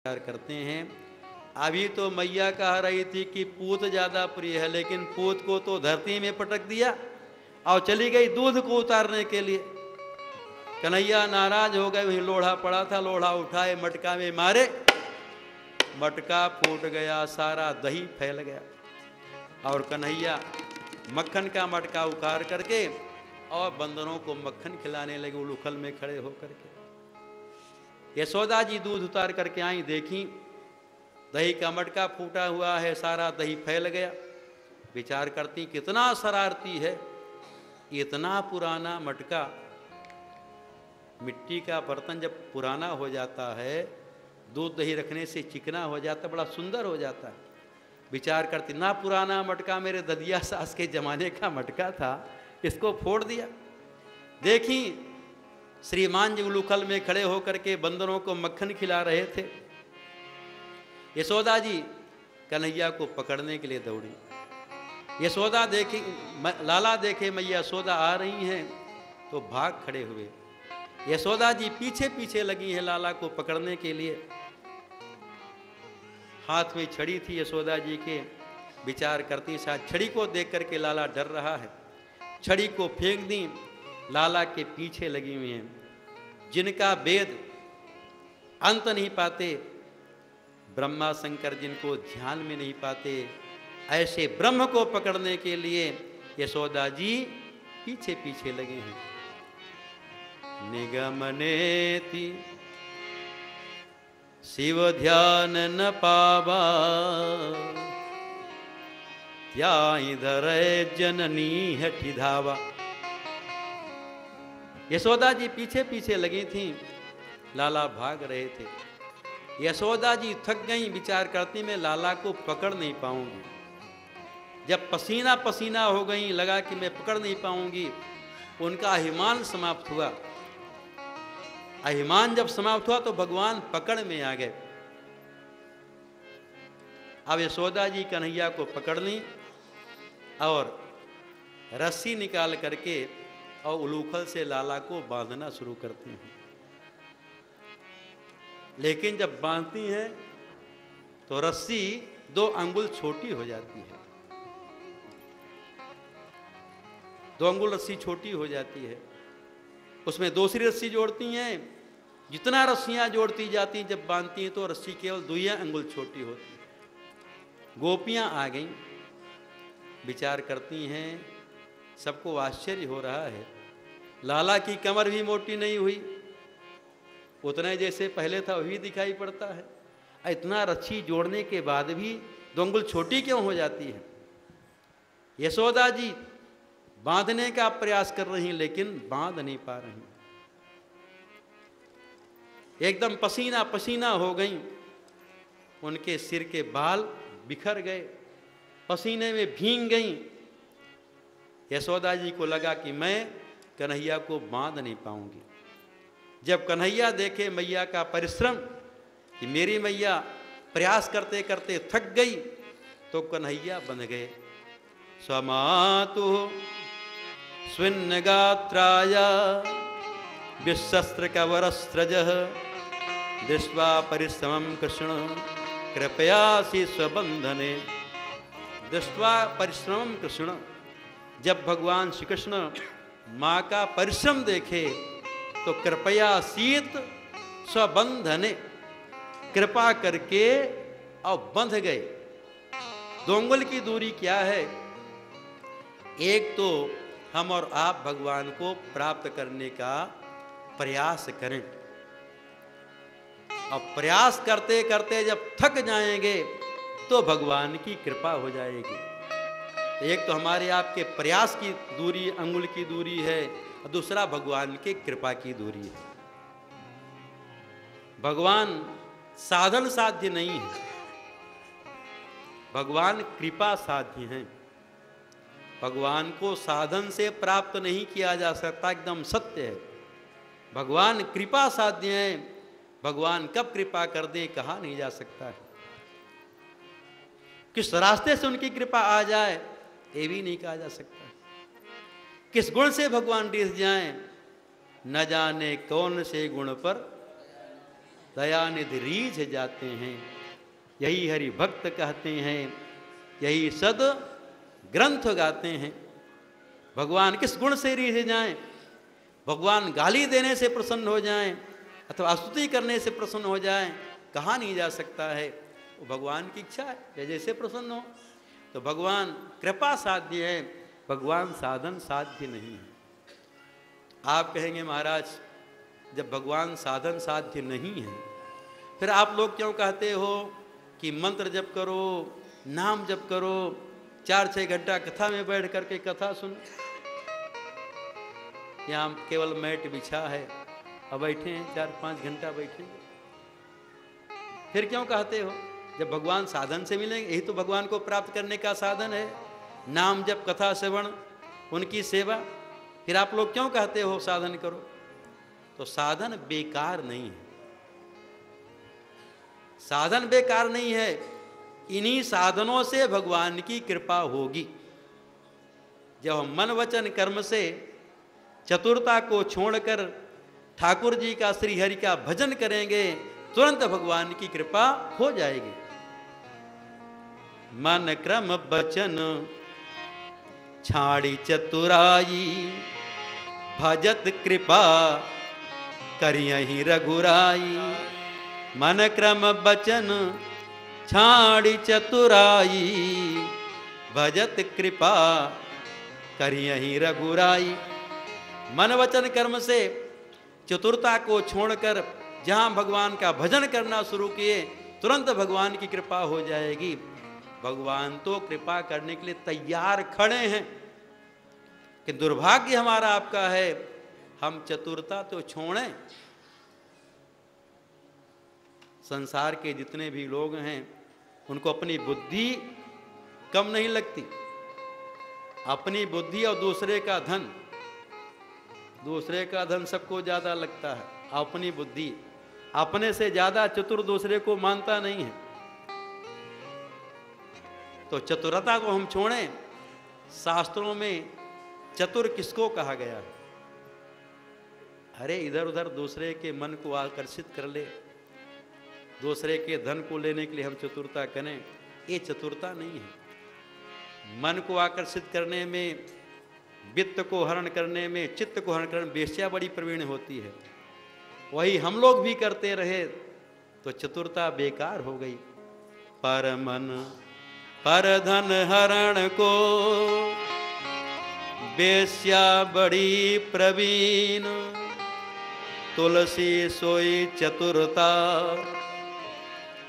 विचार करते हैं। अभी तो मैया कह रही थी कि पूत ज़्यादा प्रिय है, लेकिन पूत को तो धरती में पटक दिया और चली गई दूध को उतारने के लिए। कन्हैया नाराज हो गए, वहीं लोढ़ा पड़ा था, लोढ़ा उठाए मटका में मारे, मटका फूट गया, सारा दही फैल गया और कन्हैया मक्खन का मटका उखाड़ करके और बंदरों को मक्खन खिलाने लगे उलूखल में खड़े होकर के। यशोदा जी दूध उतार करके आई, देखी दही का मटका फूटा हुआ है, सारा दही फैल गया। विचार करती कितना शरारती है, इतना पुराना मटका, मिट्टी का बर्तन जब पुराना हो जाता है, दूध दही रखने से चिकना हो जाता, बड़ा सुंदर हो जाता है। विचार करती ना पुराना मटका मेरे ददिया सास के जमाने का मटका था, इसको फोड़ दिया। देखी श्रीमान जी उलूखल में खड़े होकर के बंदरों को मक्खन खिला रहे थे। यशोदा जी कन्हैया को पकड़ने के लिए दौड़ी। यशोदा देखी, लाला देखे मैया यशोदा आ रही हैं तो भाग खड़े हुए। यशोदा जी पीछे पीछे लगी हैं लाला को पकड़ने के लिए। हाथ में छड़ी थी यशोदा जी के। विचार करती शायद छड़ी को देख करके लाला डर रहा है, छड़ी को फेंक दी। लाला के पीछे लगी हुई हैं, जिनका वेद अंत नहीं पाते, ब्रह्मा शंकर जिनको ध्यान में नहीं पाते, ऐसे ब्रह्म को पकड़ने के लिए यशोदा जी पीछे पीछे लगे हैं। निगमनेति शिव ध्यान न पावा, त्याई धरे जननी हठी धावा। यशोदा जी पीछे पीछे लगी थी, लाला भाग रहे थे। यशोदा जी थक गई, विचार करती मैं लाला को पकड़ नहीं पाऊंगी। जब पसीना पसीना हो गई, लगा कि मैं पकड़ नहीं पाऊंगी। उनका अभिमान समाप्त हुआ। अभिमान जब समाप्त हुआ तो भगवान पकड़ में आ गए। अब यशोदा जी कन्हैया को पकड़ ली और रस्सी निकाल करके और उलूखल से लाला को बांधना शुरू करती हैं। लेकिन जब बांधती हैं तो रस्सी 2 अंगुल छोटी हो जाती है। 2 अंगुल रस्सी छोटी हो जाती है। उसमें दूसरी रस्सी जोड़ती हैं। जितना रस्सियां जोड़ती जाती, जब बांधती हैं तो रस्सी केवल 2 अंगुल छोटी होती है। गोपियां आ गईं, विचार करती हैं, सबको आश्चर्य हो रहा है। लाला की कमर भी मोटी नहीं हुई, उतना जैसे पहले था वही दिखाई पड़ता है। इतना रस्सी जोड़ने के बाद भी 2 अंगुल छोटी क्यों हो जाती है? यशोदा जी बांधने का प्रयास कर रही, लेकिन बांध नहीं पा रही। एकदम पसीना पसीना हो गई, उनके सिर के बाल बिखर गए, पसीने में भीग गई। यशोदा जी को लगा कि मैं कन्हैया को बांध नहीं पाऊंगी। जब कन्हैया देखे मैया का परिश्रम, कि मेरी मैया प्रयास करते करते थक गई, तो कन्हैया बंध गए। स्वमातु स्विन्न गात्राया विशस्त्र कवरस्त्रजः, दृष्ट्वा परिश्रमं कृष्ण कृपयासि स्वबंधने। दृष्ट्वा परिश्रमं कृष्ण, जब भगवान श्री कृष्ण माँ का परिश्रम देखे तो कृपया सीत स्वबंधने, कृपा करके और बंध गए। 2 अंगुल की दूरी क्या है? एक तो हम और आप भगवान को प्राप्त करने का प्रयास करें, और प्रयास करते करते जब थक जाएंगे तो भगवान की कृपा हो जाएगी। एक तो हमारे आपके प्रयास की दूरी, अंगुल की दूरी है, और दूसरा भगवान के कृपा की दूरी है। भगवान साधन साध्य नहीं है, भगवान कृपा साध्य हैं। भगवान को साधन से प्राप्त नहीं किया जा सकता, एकदम सत्य है। भगवान कृपा साध्य हैं, भगवान कब कृपा कर दे कहा नहीं जा सकता है। किस रास्ते से उनकी कृपा आ जाए ये भी नहीं कहा जा सकता। किस गुण से भगवान रिस जाएं, न जाने कौन से गुण पर दयानिधि रीझ जाते हैं। यही हरि भक्त कहते हैं, यही सद ग्रंथ गाते हैं। भगवान किस गुण से रीझ जाएं? भगवान गाली देने से प्रसन्न हो जाएं अथवा स्तुति करने से प्रसन्न हो जाएं, कहा नहीं जा सकता है। वो भगवान की इच्छा है, जैसे प्रसन्न हो। तो भगवान कृपा साध्य है, भगवान साधन साध्य नहीं है। आप कहेंगे महाराज जब भगवान साधन साध्य नहीं है फिर आप लोग क्यों कहते हो कि मंत्र जप करो, नाम जप करो, 4-6 घंटा कथा में बैठ करके कथा सुनो। यहाँ केवल मैट बिछा है, अब बैठे हैं 4-5 घंटा बैठेंगे। फिर क्यों कहते हो? जब भगवान साधन से मिलेंगे, यही तो भगवान को प्राप्त करने का साधन है, नाम जप कथा श्रवण उनकी सेवा। फिर आप लोग क्यों कहते हो साधन करो? तो साधन बेकार नहीं है, साधन बेकार नहीं है। इन्हीं साधनों से भगवान की कृपा होगी। जब हम मन वचन कर्म से चतुरता को छोड़कर ठाकुर जी का, श्री हरि का भजन करेंगे, तुरंत भगवान की कृपा हो जाएगी। मन क्रम बचन छाड़ी चतुराई, भजत कृपा करियहि रघुराई। मन क्रम बचन छाड़ी चतुराई, भजत कृपा करियहि रघुराई। मन वचन कर्म से चतुरता को छोड़कर जहाँ भगवान का भजन करना शुरू किए, तुरंत भगवान की कृपा हो जाएगी। भगवान तो कृपा करने के लिए तैयार खड़े हैं, कि दुर्भाग्य हमारा आपका है हम चतुरता तो छोड़ें। संसार के जितने भी लोग हैं उनको अपनी बुद्धि कम नहीं लगती। अपनी बुद्धि और दूसरे का धन, दूसरे का धन सबको ज्यादा लगता है। अपनी बुद्धि, अपने से ज्यादा चतुर दूसरे को मानता नहीं है। तो चतुरता को हम छोड़ें। शास्त्रों में चतुर किसको कहा गया है? अरे इधर उधर दूसरे के मन को आकर्षित कर ले, दूसरे के धन को लेने के लिए हम चतुरता करें, ये चतुरता नहीं है। मन को आकर्षित करने में, वित्त को हरण करने में, चित्त को हरण करने में वेश्या बड़ी प्रवीण होती है। वही हम लोग भी करते रहे तो चतुरता बेकार हो गई। पर मन पर धन हरण को वेश्या बड़ी प्रवीण, तुलसी सोई चतुरता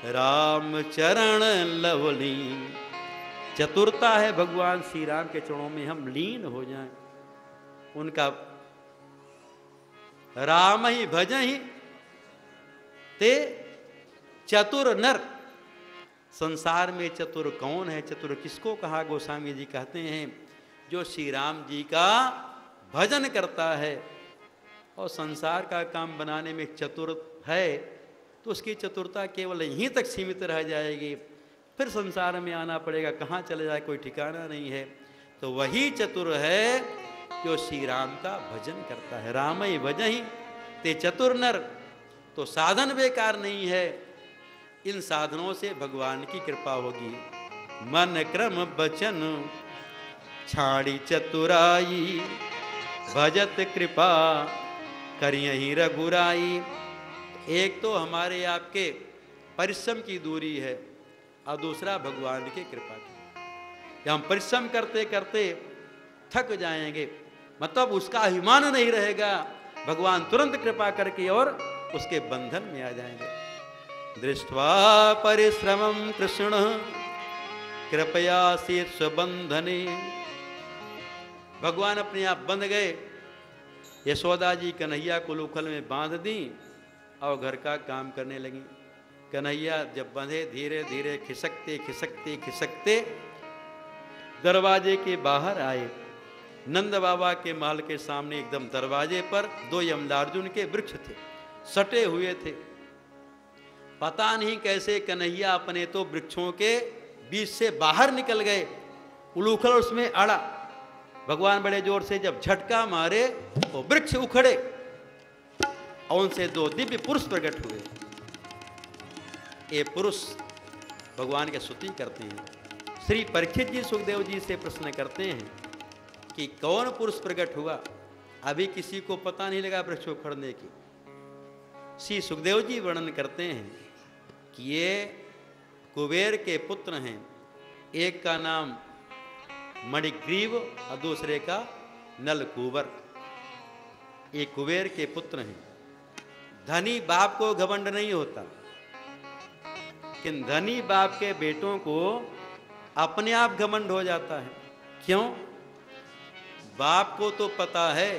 राम चरण लवलीन। चतुरता है भगवान श्री राम के चरणों में हम लीन हो जाएं, उनका राम ही भजहि ते चतुर नर। संसार में चतुर कौन है? चतुर किसको कहा? गोस्वामी जी कहते हैं जो श्री राम जी का भजन करता है और संसार का काम बनाने में चतुर है, तो उसकी चतुरता केवल यहीं तक सीमित रह जाएगी। फिर संसार में आना पड़ेगा, कहाँ चले जाए कोई ठिकाना नहीं है। तो वही चतुर है जो श्री राम का भजन करता है। राम ही भजहि ते चतुर नर। तो साधन बेकार नहीं है, इन साधनों से भगवान की कृपा होगी। मन क्रम बचन छाड़ी चतुराई, भजत कृपा करियहि रघुराई। एक तो हमारे आपके परिश्रम की दूरी है और दूसरा भगवान की कृपा की। हम परिश्रम करते करते थक जाएंगे, मतलब उसका अभिमान नहीं रहेगा, भगवान तुरंत कृपा करके और उसके बंधन में आ जाएंगे। दृष्ट्वा परिश्रमं कृष्ण कृपया से स्वबंधने। भगवान अपने आप बंध गए। यशोदा जी कन्हैया को उखल में बांध दी और घर का काम करने लगी। कन्हैया जब बंधे, धीरे धीरे खिसकते खिसकते खिसकते दरवाजे के बाहर आए। नंद बाबा के महल के सामने एकदम दरवाजे पर 2 यमलार्जुन के वृक्ष थे, सटे हुए थे। पता नहीं कैसे कन्हैया अपने तो वृक्षों के बीच से बाहर निकल गए, उलूखल उसमें अड़ा। भगवान बड़े जोर से जब झटका मारे तो वृक्ष उखड़े और उनसे 2 दिव्य पुरुष प्रकट हुए। ये पुरुष भगवान की स्तुति करते हैं। श्री परीक्षित जी सुखदेव जी से प्रश्न करते हैं कि कौन पुरुष प्रकट हुआ, अभी किसी को पता नहीं लगा वृक्ष उखड़ने की। श्री सुखदेव जी वर्णन करते हैं कि ये कुबेर के पुत्र हैं, एक का नाम मणिग्रीव और दूसरे का नलकूबर। ये कुबेर के पुत्र हैं। धनी बाप को घमंड नहीं होता, लेकिन धनी बाप के बेटों को अपने आप घमंड हो जाता है। क्यों? बाप को तो पता है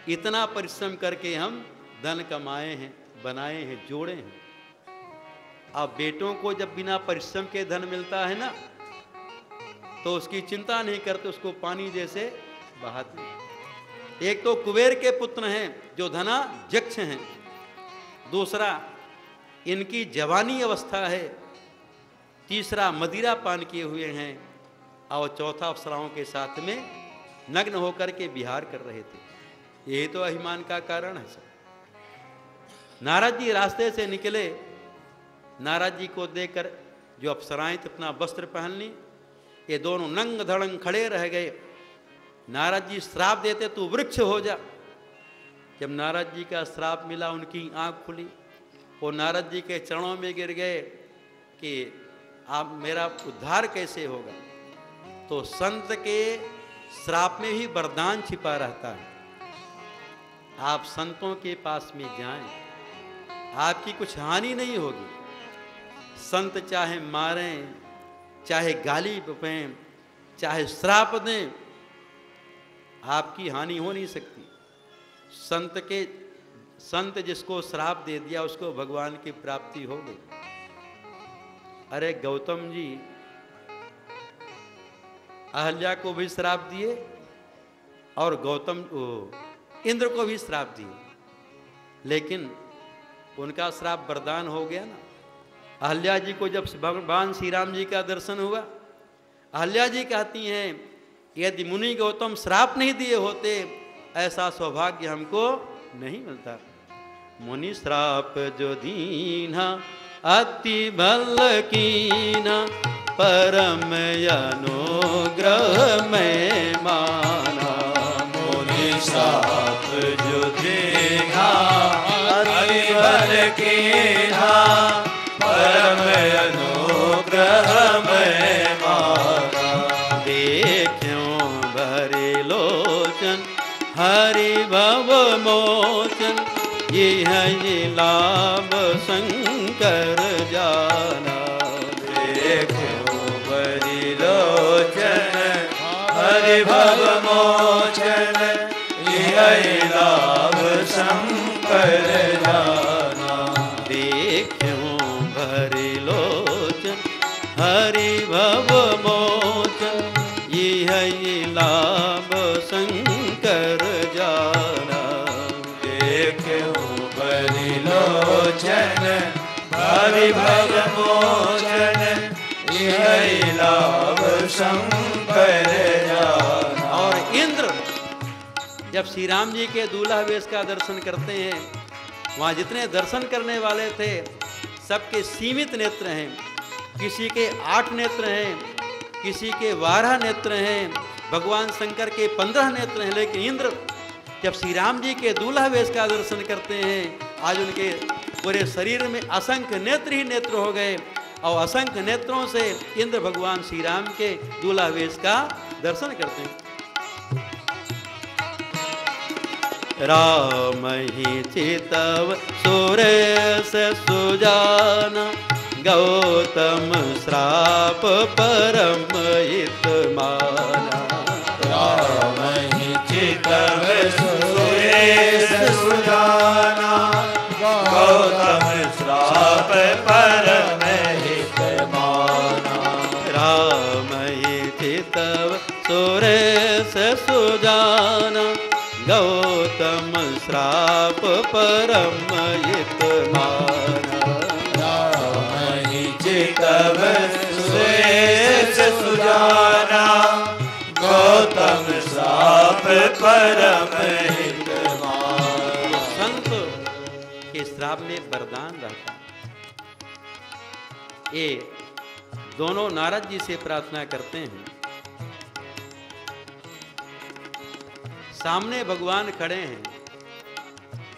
इतना परिश्रम करके हम धन कमाए हैं, बनाए हैं, जोड़े हैं। अब बेटों को जब बिना परिश्रम के धन मिलता है ना, तो उसकी चिंता नहीं करते, उसको पानी जैसे बहाते। एक तो कुबेर के पुत्र हैं जो धना जक्ष हैं, दूसरा इनकी जवानी अवस्था है, तीसरा मदिरा पान किए हुए हैं, और चौथा अप्सराओं के साथ में नग्न होकर के विहार कर रहे थे। यही तो अभिमान का कारण है सब। नारद जी रास्ते से निकले, नारद जी को देखकर जो अप्सराएं अपना वस्त्र पहन ली, ये दोनों नंग धड़ंग खड़े रह गए। नारद जी श्राप देते तू वृक्ष हो जा। जब नारद जी का श्राप मिला, उनकी आंख खुली, वो नारद जी के चरणों में गिर गए कि आप मेरा उद्धार कैसे होगा। तो संत के श्राप में ही वरदान छिपा रहता है। आप संतों के पास में जाएं, आपकी कुछ हानि नहीं होगी। संत चाहे मारें, चाहे गाली बपें, चाहे श्राप दें, आपकी हानि हो नहीं सकती। संत जिसको श्राप दे दिया उसको भगवान की प्राप्ति हो गई। अरे गौतम जी अहल्या को भी श्राप दिए और इंद्र को भी श्राप दिए, लेकिन उनका श्राप वरदान हो गया ना। अहल्या जी को जब भगवान श्री राम जी का दर्शन हुआ, अहल्या जी कहती हैं यदि मुनि गौतम श्राप नहीं दिए होते, ऐसा सौभाग्य हमको नहीं मिलता। मुनि श्राप जो दीना अति बल कीना, परम अनुग्रह में माना। मुनि श्राप जो दीना अति बल कीना, परम अनुग्रह में माना। देखियों भरे लोचन हरि भव मोचन, ये है लाभ शंकर जाना। देखियों भरे लोचन हरि भव मोचन, ये है लाभ शंकर जाना। देखियों भरे लोचन हरि भव मोचन, ये है लाभ शंकर जाना। देखियों भरे लोचन हरि भव मोचन, ये है लाभ शंकर जाना। और इंद्र जब श्री राम जी के दूल्हा वेश का दर्शन करते हैं, वहाँ जितने दर्शन करने वाले थे सबके सीमित नेत्र हैं। किसी के 8 नेत्र हैं, किसी के 12 नेत्र हैं, भगवान शंकर के 15 नेत्र हैं। लेकिन इंद्र जब श्री राम जी के दूल्हा वेश का दर्शन करते हैं, आज उनके पूरे शरीर में असंख्य नेत्र ही नेत्र हो गए, और असंख्य नेत्रों से इंद्र भगवान श्री राम के दूल्हा वेश का दर्शन करते हैं। राम ही चितव सुरेश सुजाना, गौतम श्राप परम हित माना। राम ही चितव सुरेश सुजाना, गौतम श्राप परम हित माना। राम ही चितव सुरेश सुजाना, गौतम श्राप परम हित माना। राम ही चितव सुरेश सुजाना, गौतम श्राप परम हित माना। संत के श्राप में वरदान रहता है। ये दोनों नारद जी से प्रार्थना करते हैं। सामने भगवान खड़े हैं,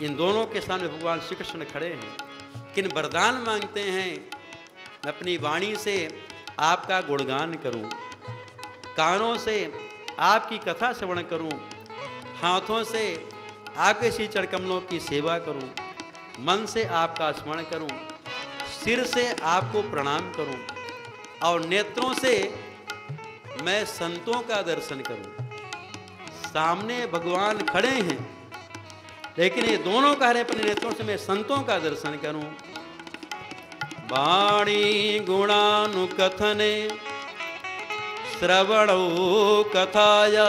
इन दोनों के सामने भगवान श्री कृष्ण खड़े हैं। किन वरदान मांगते हैं? मैं अपनी वाणी से आपका गुणगान करूं, कानों से आपकी कथा श्रवण करूं, हाथों से आपके श्री चरणकमलों की सेवा करूं, मन से आपका स्मरण करूं, सिर से आपको प्रणाम करूं और नेत्रों से मैं संतों का दर्शन करूं। सामने भगवान खड़े हैं, लेकिन ये दोनों कह रहे हैं अपने नेत्रों से मैं संतों का दर्शन करूं। वाणी गुणानुकथने श्रवणौ कथाया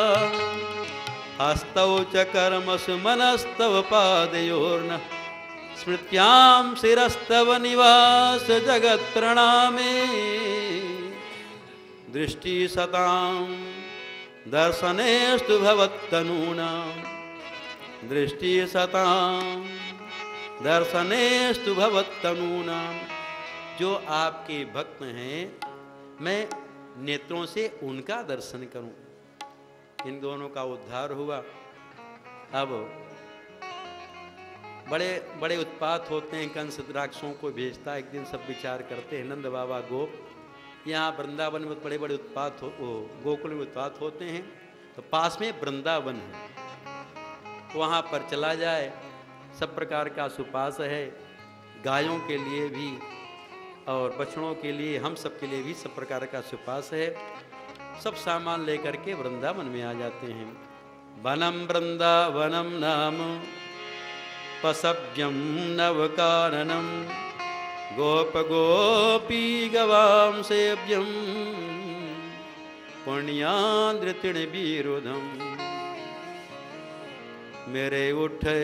हस्तौ च कर्मसु मनस्तव पादयोर्न स्मृत्यां शिरस्तव निवास जगत् प्रणामे दृष्टि सतां दर्शनेस्तु भवत्तनूनां दृष्टि सतां दर्शनेस्तु भवत्तनूनां। जो आपके भक्त हैं मैं नेत्रों से उनका दर्शन करूं। इन दोनों का उद्धार हुआ। अब बड़े बड़े उत्पात होते हैं, कंस राक्षसों को भेजता है। एक दिन सब विचार करते हैं, नंद बाबा गोप यहाँ वृंदावन में बड़े बड़े उत्पात गोकुल में उत्पात होते हैं, तो पास में वृंदावन है, वहाँ पर चला जाए। सब प्रकार का सुपास है, गायों के लिए भी और बछड़ों के लिए, हम सब के लिए भी सब प्रकार का सुपास है। सब सामान लेकर के वृंदावन में आ जाते हैं। वनम वृंदावनम नाम पसभ्यम नवकाननम गोप गोपी गवाम सेव्यम पुण्याद्रितिण विरुधम। मेरे उठे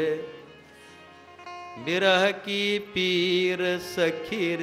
बिरह की पीर सखीर